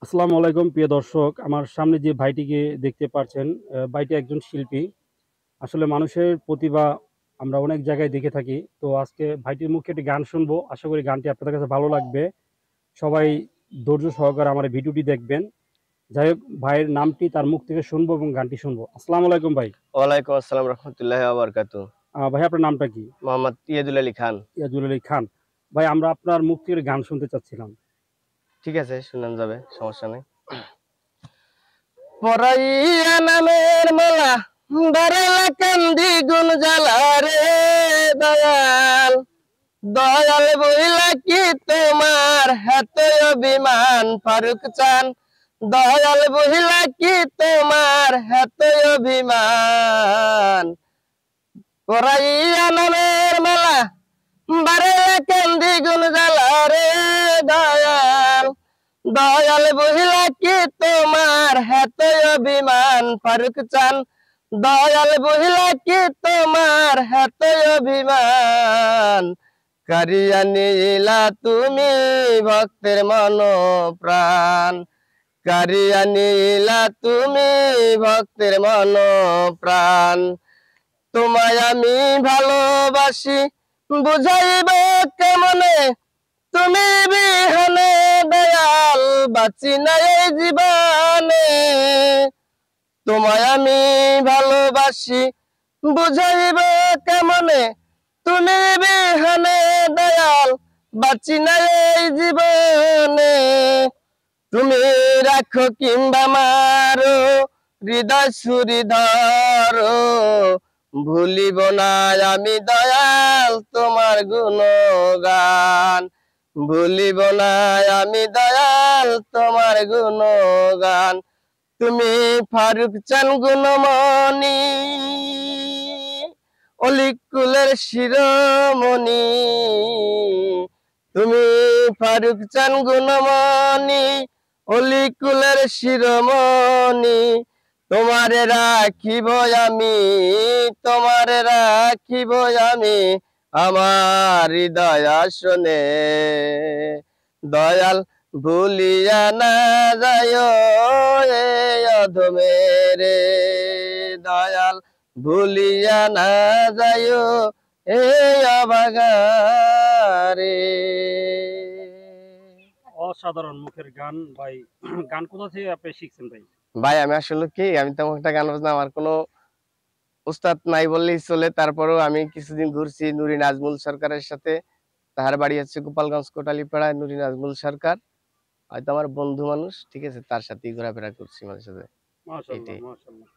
আসসালামু আলাইকুম প্রিয় দর্শক। আমার সামনে যে ভাইটিকে দেখতে পাচ্ছেন, ভাইটি একজন শিল্পী। আসলে মানুষের প্রতিভা আমরা অনেক জায়গায় দেখে থাকি। তো আজকে ভাইটির মুখে একটি গান শুনবো। আশা করি গানটি আপনাদের কাছে ভালো লাগবে। সবাই ধৈর্য সহকারে আমার এই ভিডিওটি দেখবেন। যাই হোক, ভাইয়ের নামটি তার মুখ থেকে শুনবো এবং গানটি শুনবো। আসসালামু আলাইকুম ভাই। ওয়ালাইকুম আসসালাম রহমতুল্লাহি ওয়া বারাকাতুহু। ভাই আপনার নামটা কি? মোহাম্মদ ইয়াদুল আলী খান। ইয়াজুল আলী খান। ভাই আমরা আপনার মুখ থেকে গান শুনতে চাচ্ছিলাম। ঠিক আছে, শুনান যাবে, সমস্যা নেই। পরাইয়া নামের মালা দাঁড়ালা কান্দি গুন জ্বালা রে দয়াল। দয়াল বইলা কি তোমার হাতে অভিমান ফারুক চান। দয়াল বইলা কি তোমার হাতে অভিমান। পরাইয়া নামের মালা বারে কান্দি গুন জ্বালা রে দয়াল। দয়াল বহিলা কি তোমার হেত অভিমান ফারুক চান। দয়াল বহিলা কি তোমার হেত অভিমান। কারিয়া নিলা তুমি ভক্তের মন প্রাণ। কারিয়া নিলা তুমি ভক্তের মন প্রাণ। তোমায় আমি ভালোবাসি বুঝাইব কেমনে। তুমি বিহনে দয়াল বাঁচি না এই জীবনে। তোমায় আমি ভালোবাসি বুঝাইব কেমনে। তুমি বিহনে দয়াল বাঁচি না এই জীবনে। তুমি রাখো কিংবা মারো হৃদয় ছুরি ধরো। ভুলিব না আমি দয়াল তোমার গুণগান। ভুলিব না আমি দয়াল তোমার গুণগান। তুমি ফারুক চান গুণমণি অলিকুলের শিরোমণি। তুমি ফারুক চান গুণমণি অলিকুলের শিরোমণি। তোমারে রাখিব আমি, তোমারে রাখিব আমি আমার হৃদয় আসনে। দয়াল ভুলিয়া না যায় এই অধমেরে। দয়াল ভুলিয়া না যায় এই অবাগারে। অসাধারণ মুখের গান ভাই। গান কোথা থেকে আপনি শিখছেন ভাই? ভাই আমি আসলে কি, আমি তেমন একটা গান বাজনা আমার কোনো উস্তাদ নাই বললেই চলে। তারপরেও আমি কিছুদিন ঘুরছি নুরি নাজমুল সরকারের সাথে। তার বাড়ি হচ্ছে গোপালগঞ্জ কোটালীপাড়ায়। নুরি নাজমুল সরকার হয়তো আমার বন্ধু মানুষ, ঠিক আছে, তার সাথেই ঘোরাফেরা করছি মাঝে সাথে। মাশাআল্লাহ, এইটাই। মাশাআল্লাহ।